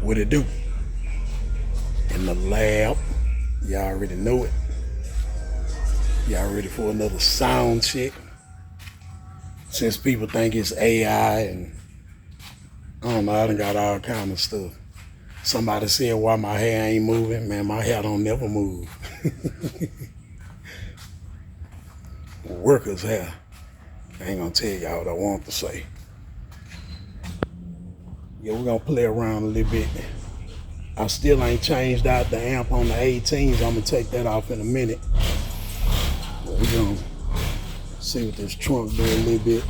What it do? In the lab. Y'all already know it. Y'all ready for another sound check? Since people think it's AI and I don't know, I done got all kind of stuff. Somebody said why my hair ain't moving. Man, my hair don't never move. Workers' hair. I ain't gonna tell y'all what I want to say. Yeah, we're gonna play around a little bit. I still ain't changed out the amp on the 18s. I'm gonna take that off in a minute. But we're gonna see what this trunk do a little bit.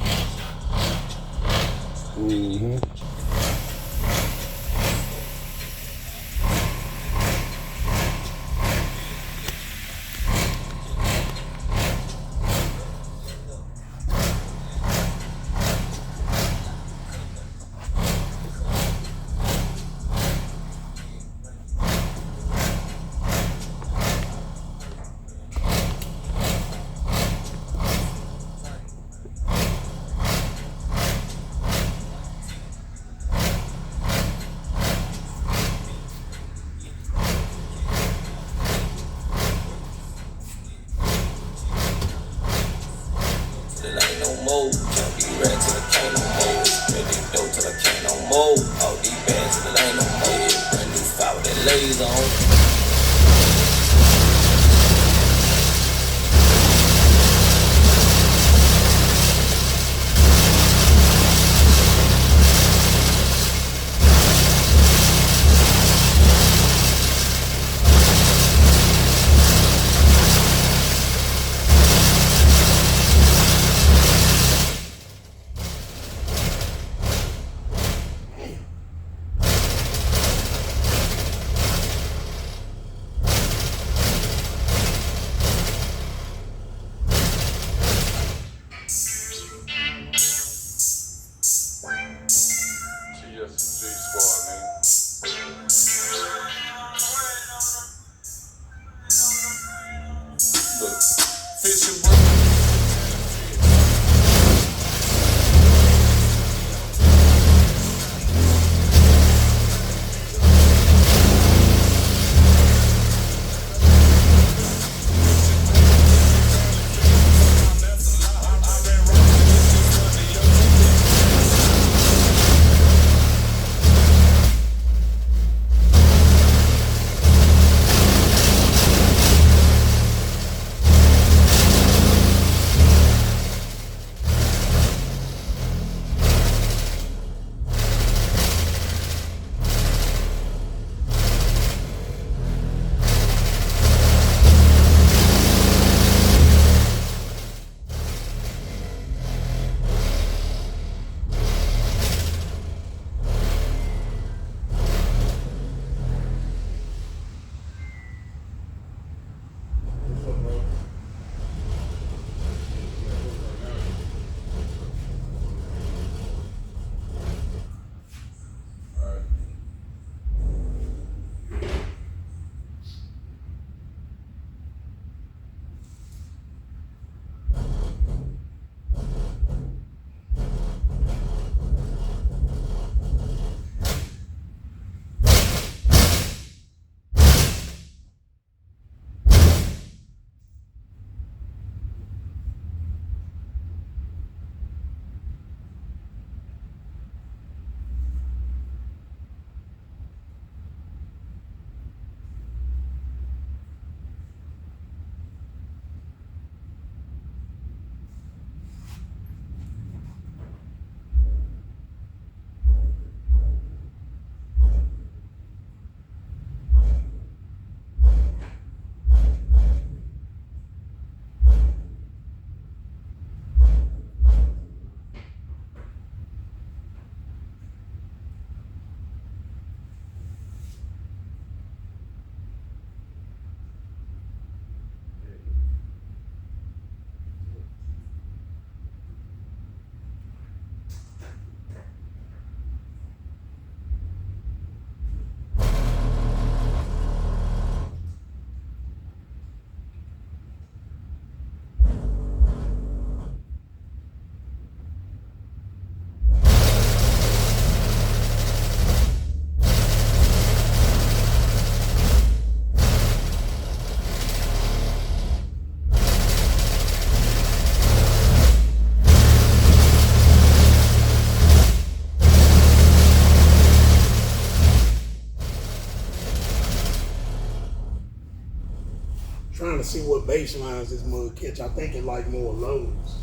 to see what bass lines this mug catch. I think it like more lows.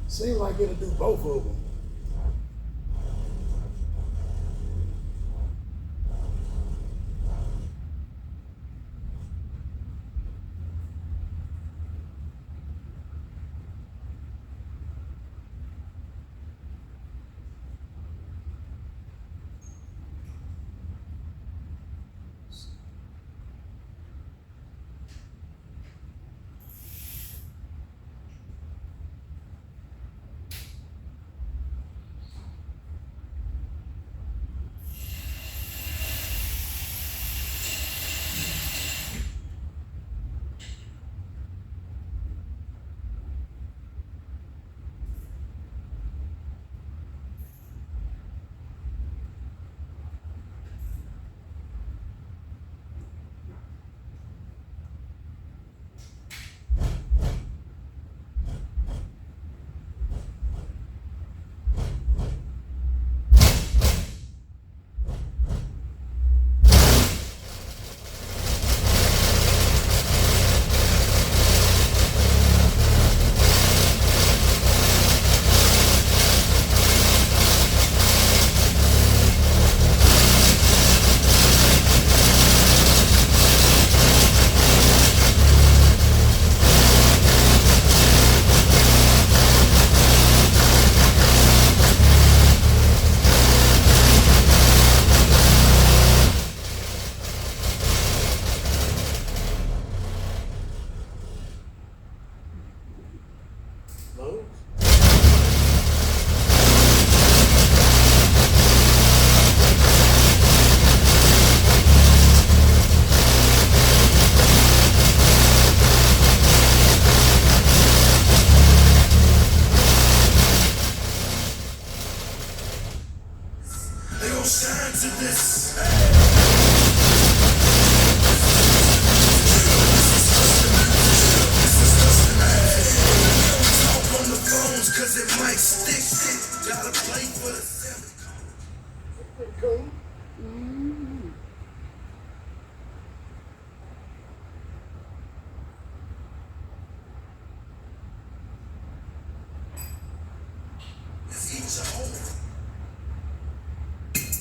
Seems like it'll do both of them.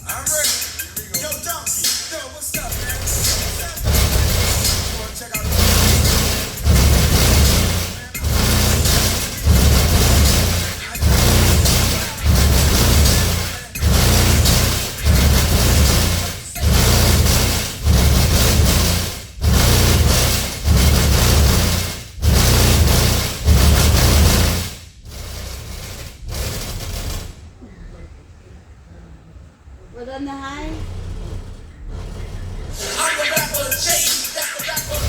I'm ready. Yo, Donkey. Yo, what's up, man? Check out What on the high? I'm the rapper, Chase. That's the rapper.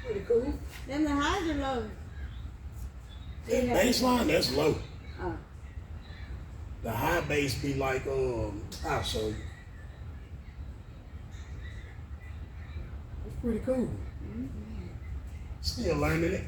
Pretty cool. Then the highs are low. That bass line, that's low. Oh. The high bass be like, I'll show you. It's pretty cool. Still learning it.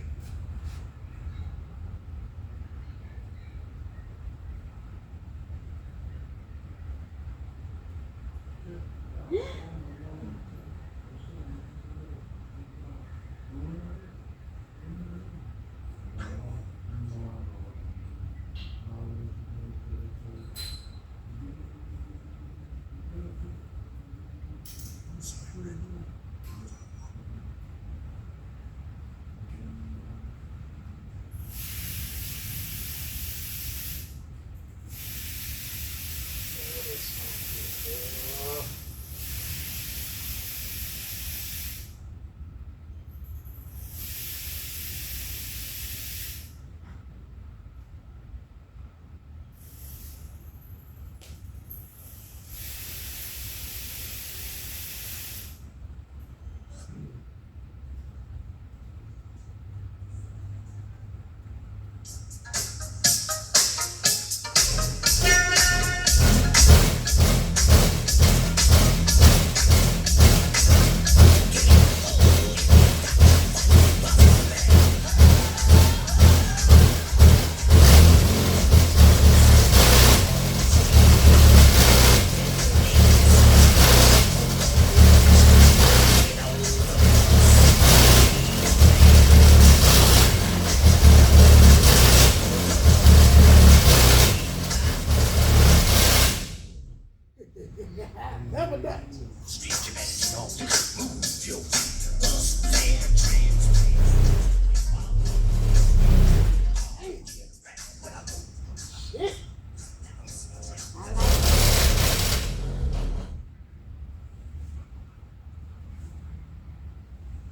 Never does.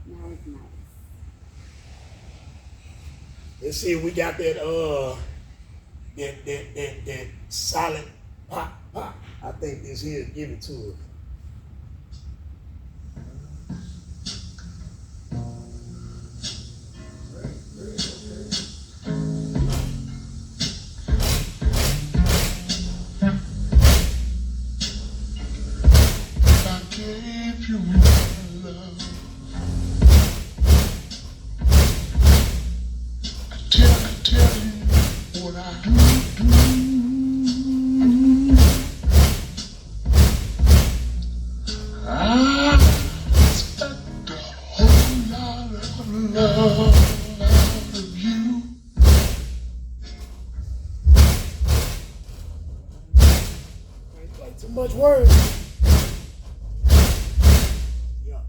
Now it's nice. Let's see if we got that that solid pop. I think this here give it to us. I gave you my love. I tell you what I do. I expect a whole lot of love out of you. Ain't like too much words. Yeah.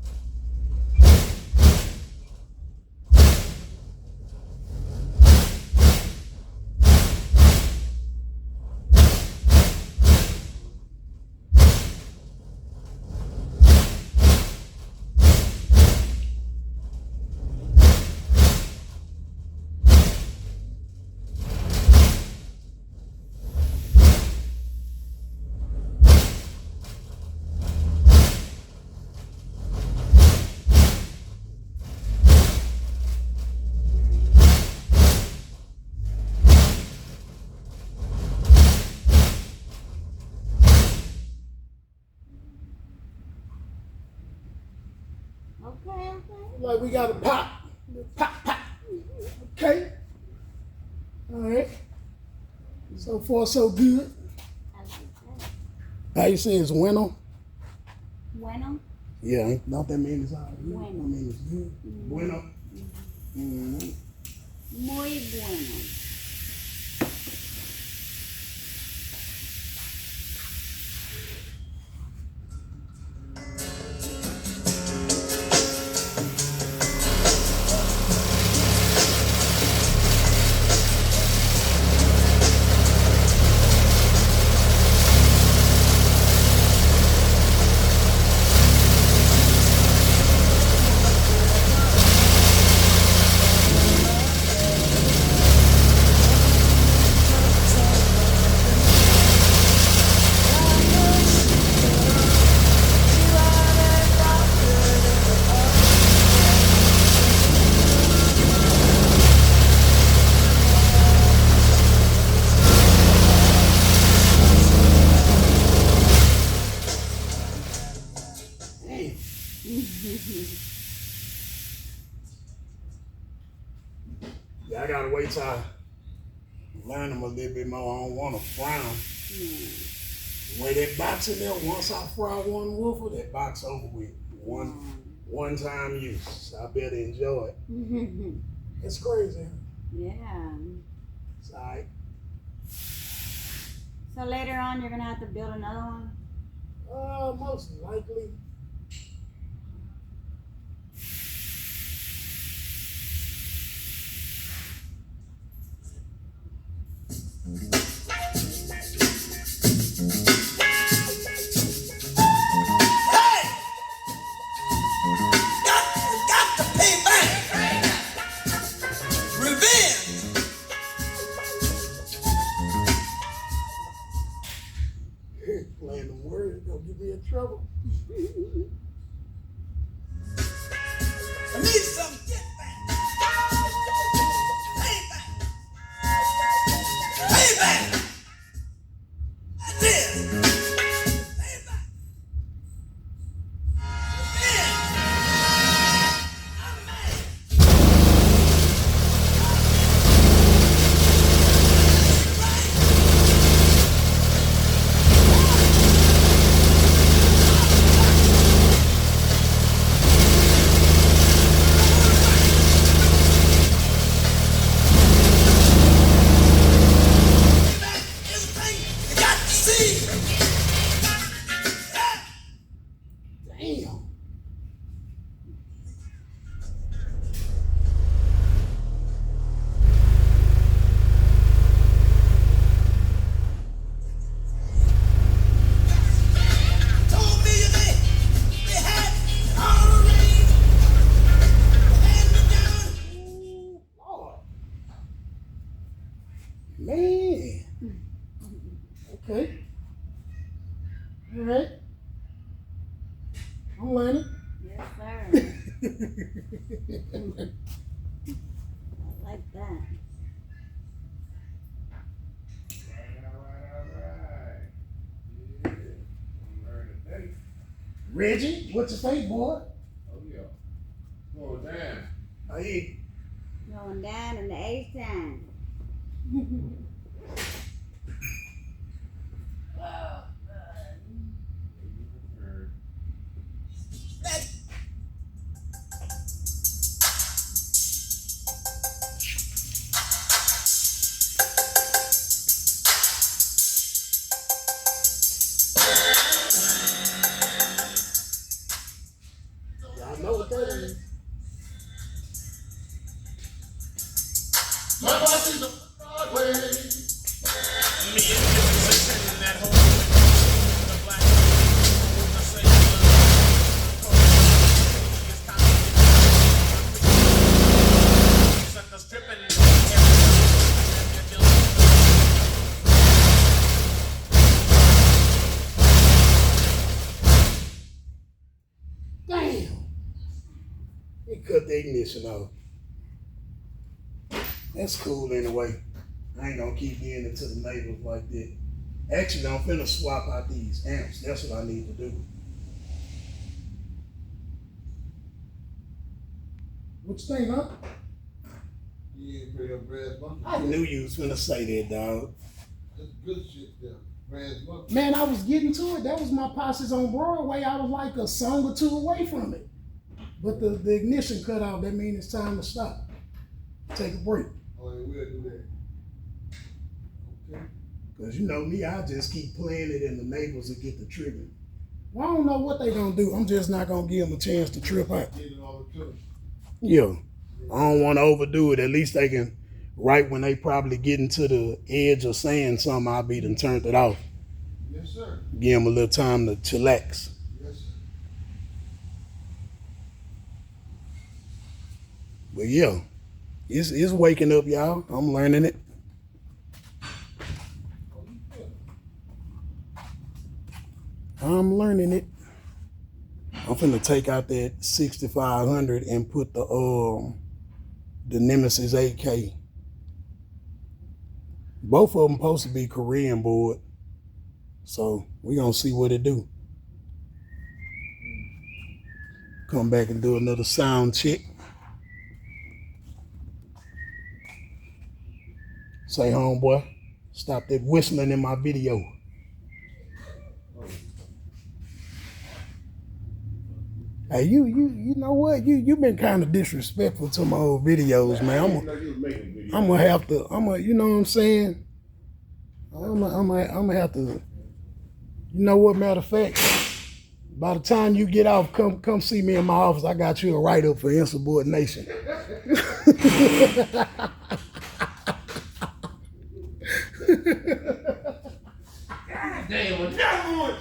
Okay. Like we got a pop. Pop. Okay. All right. So far, so good. I like that. How you say it's bueno? Bueno. Yeah, don't that mean it's all right? Bueno. I mean it's good. Bueno. Mm-hmm. Muy bueno. Yeah, I gotta wait till I learn them a little bit more. I don't want to frown. The way that box in there, once I fry one woofer, that box over with. One time use. I better enjoy it. It's crazy. Yeah. It's all right. So later on, you're gonna have to build another one. Most likely. Got to pay back. Revenge. Playing the words gonna get me in trouble. I need some get back. Pay back. That's it. Pay back. All right. I'm learning. Yes, sir. I like that. Reggie, what's your fate, boy? Oh, yeah. Oh, damn. Hey. Going down in the A-time. Y'all know what that is. My wife is on Broadway. Me and Jimmy sitting in that hole with the black I say it's time to get suckers tripping. Damn. They cut the ignition off. That's cool anyway. I ain't gonna keep getting into the neighbors like that. Actually, I'm finna swap out these amps. That's what I need to do. What you think, huh? You ain't pay up brass bucket. I knew you was finna say that, dog. That's good shit there. Brass bucket. Man, I was getting to it. That was my posses on Broadway. I was like a song or two away from it. But the ignition cut off. That means it's time to stop. Take a break. Oh, yeah, we'll do that. Okay. Because you know me, I just keep playing it and the neighbors will get the trigger. Well, I don't know what they gonna do. I'm just not gonna give them a chance to trip out. Get it all the time. Yeah. I don't want to overdo it. At least they can, right when they probably getting to the edge of saying something, I'll be done turned it off. Yes, sir. Give them a little time to chillax. Yes, sir. But yeah, it's waking up, y'all. I'm learning it. Oh, you good. I'm learning it. I'm finna take out that 6500 and put the Nemesis 8K. Both of them supposed to be Korean board. So we gonna see what it do. Come back and do another sound check. Say, homeboy, stop that whistling in my video. Hey, you know what? You been kind of disrespectful to my old videos, man. I'm gonna have to, you know what I'm saying? I'm gonna have to, you know what, matter of fact, by the time you get off, come see me in my office. I got you a write-up for insubordination. Damn, another one.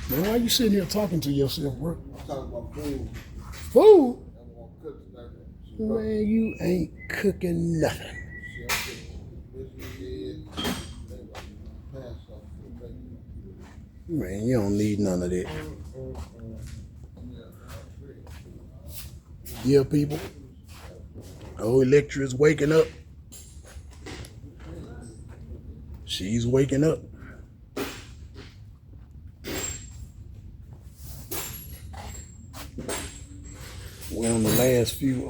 Man, why you sitting here talking to yourself, bro? I'm talking about food. Food? I'm gonna cook tonight. Man, you ain't cooking nothing. Man, you don't need none of that. Yeah, people. Oh, Electra's waking up. She's waking up. We're on the last few,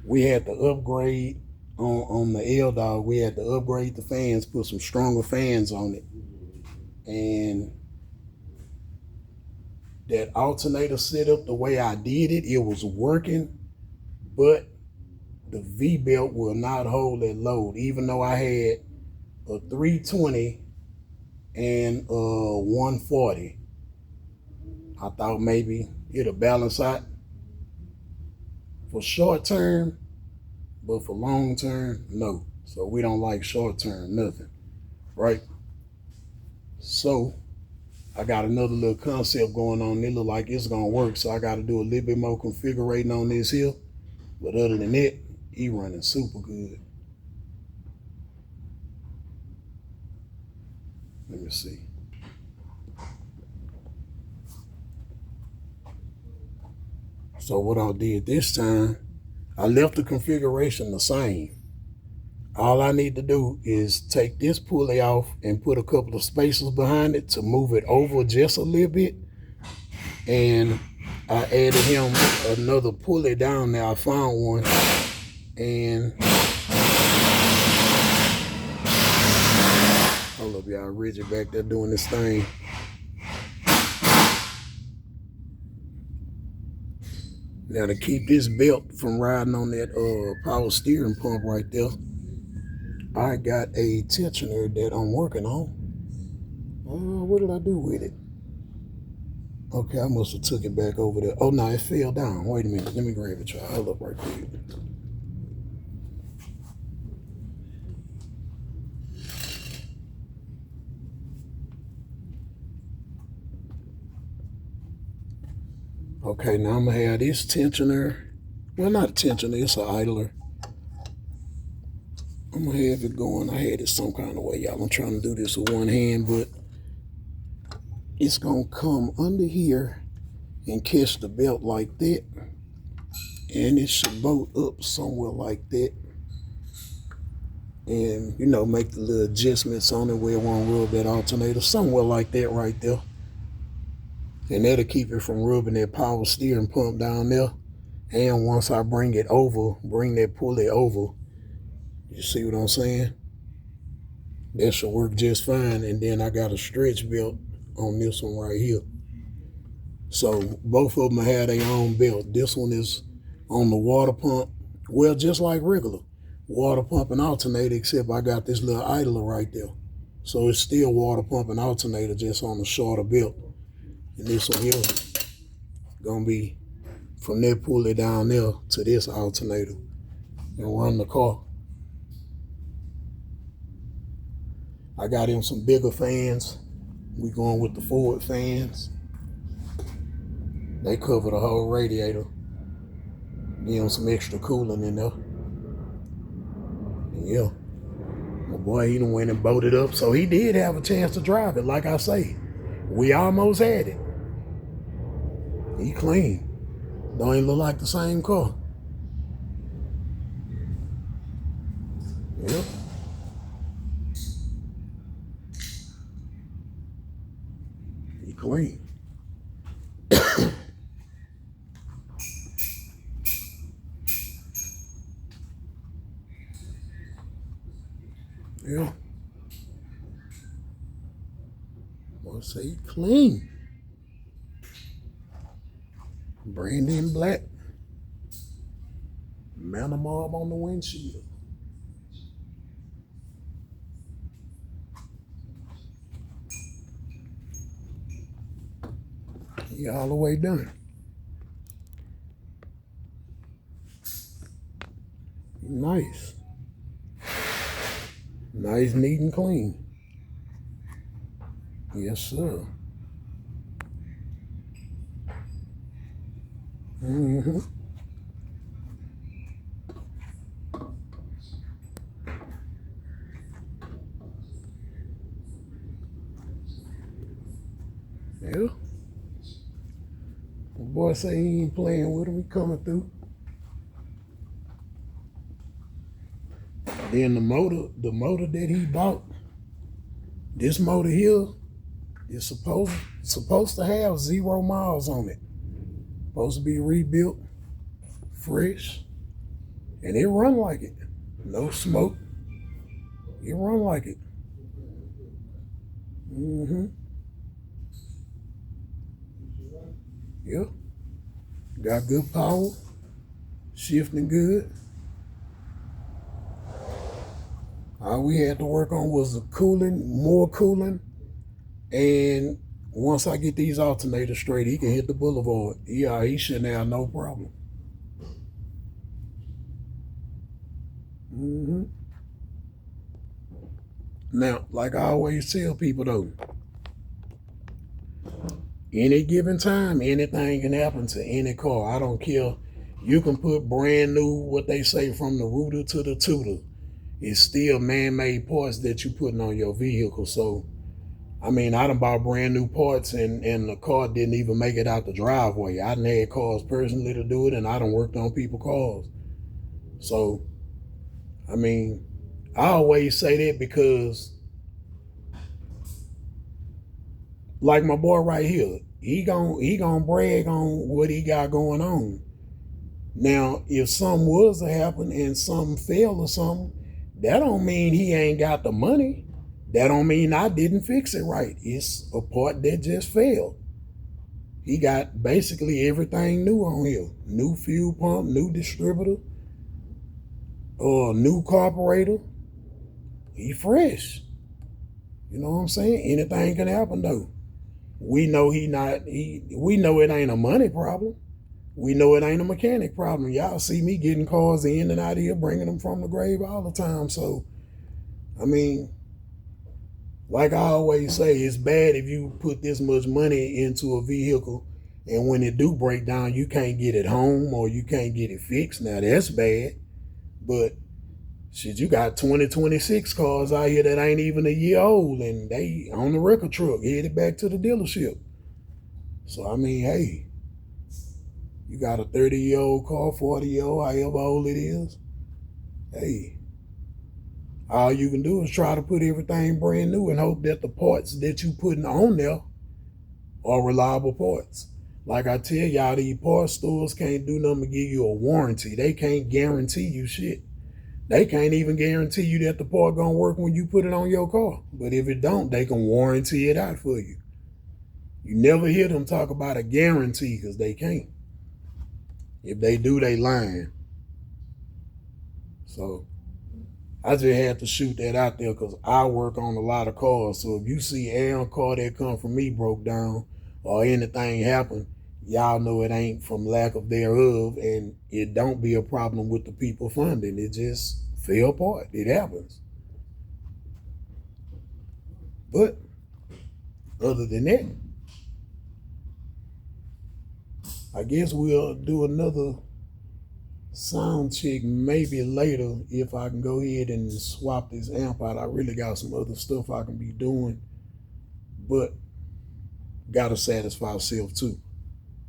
we had to upgrade on the Eldorado. We had to upgrade the fans, put some stronger fans on it. And that alternator setup, the way I did it, it was working, but the V-belt will not hold that load. Even though I had a 320 and a 140, I thought maybe it'll balance out for short term, but for long term, no. So we don't like short term, nothing, right? So I got another little concept going on. It look like it's gonna work, so I got to do a little bit more configurating on this here. But other than that, he running super good. Let me see. So what I did this time, I left the configuration the same. All I need to do is take this pulley off and put a couple of spacers behind it to move it over just a little bit. And I added him another pulley down there. I found one. And hold up, y'all. Reggie back there doing this thing. Now to keep this belt from riding on that power steering pump right there, I got a tensioner that I'm working on. What did I do with it? Okay, I must have took it back over there. Oh no, it fell down. Wait a minute, let me grab it, y'all. Hold up right quick. Okay, now I'm gonna have this tensioner. Well, not a tensioner, it's an idler. I'm gonna have it going. I had it some kind of way, y'all. I'm trying to do this with one hand, but it's gonna come under here and catch the belt like that. And it should bolt up somewhere like that. And, you know, make the little adjustments on it where it won't rub that alternator, somewhere like that right there. And that'll keep it from rubbing that power steering pump down there. And once I bring it over, bring that pulley over, you see what I'm saying? That should work just fine. And then I got a stretch belt on this one right here. So both of them have their own belt. This one is on the water pump. Well, just like regular water pump and alternator, except I got this little idler right there. So it's still water pump and alternator, just on the shorter belt. And this one here gonna be from that pulley down there to this alternator and run the car. I got him some bigger fans. We going with the Ford fans. They cover the whole radiator. Give him some extra cooling in there. And yeah, my boy, he done went and bolted up. So he did have a chance to drive it. Like I say, we almost had it. He clean. Don't even look like the same car. Yep. He clean. Yeah. I'll say he clean. Brandy in black. Manamob on the windshield. He all the way done. Nice. Nice, neat, and clean. Yes, sir. Mm-hmm. Yeah. The boy say he ain't playing with him. He coming through. Then the motor that he bought, this motor here is supposed to have 0 miles on it. Supposed to be rebuilt, fresh, and it run like it. No smoke. It run like it. Mm-hmm. Yeah. Got good power. Shifting good. All we had to work on was the cooling, more cooling. And once I get these alternators straight, he can hit the boulevard. Yeah, he shouldn't have no problem. Mm-hmm. Now, like I always tell people though, Any given time, anything can happen to any car. I don't care. You can put brand new, what they say, from the rooter to the tutor. It's still man-made parts that you putting on your vehicle. So, I mean, I done bought brand new parts and the car didn't even make it out the driveway. I done had cars personally to do it, and I done worked on people's cars. So, I mean, I always say that because, like my boy right here, he gon' brag on what he got going on. Now, if something was to happen and something failed or something, that don't mean he ain't got the money. That don't mean I didn't fix it right. It's a part that just failed. He got basically everything new on here. New fuel pump, new distributor, new carburetor. He fresh. You know what I'm saying? Anything can happen though. We know we know it ain't a money problem. We know it ain't a mechanic problem. Y'all see me getting cars in and out of here, bringing them from the grave all the time. So, I mean, like I always say, it's bad if you put this much money into a vehicle and when it do break down, you can't get it home or you can't get it fixed. Now, that's bad. But, shit, you got 2026 cars out here that ain't even a year old and they on the record truck, headed back to the dealership. So, I mean, hey, you got a 30-year-old car, 40-year-old, however old it is. Hey, all you can do is try to put everything brand new and hope that the parts that you putting on there are reliable parts. Like I tell y'all, these parts stores can't do nothing but give you a warranty. They can't guarantee you shit. They can't even guarantee you that the part gonna work when you put it on your car. But if it don't, they can warranty it out for you. You never hear them talk about a guarantee because they can't. If they do, they lying. So I just had to shoot that out there because I work on a lot of cars. So if you see a car that come from me broke down or anything happen, y'all know it ain't from lack of thereof, and it don't be a problem with the people funding. It just fell apart. It happens. But other than that, I guess we'll do another sound check maybe later if I can go ahead and swap this amp out. I really got some other stuff I can be doing, but gotta satisfy self too.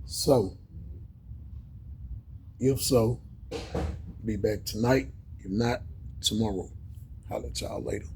So, if so, be back tonight. If not, tomorrow. I'll let y'all later.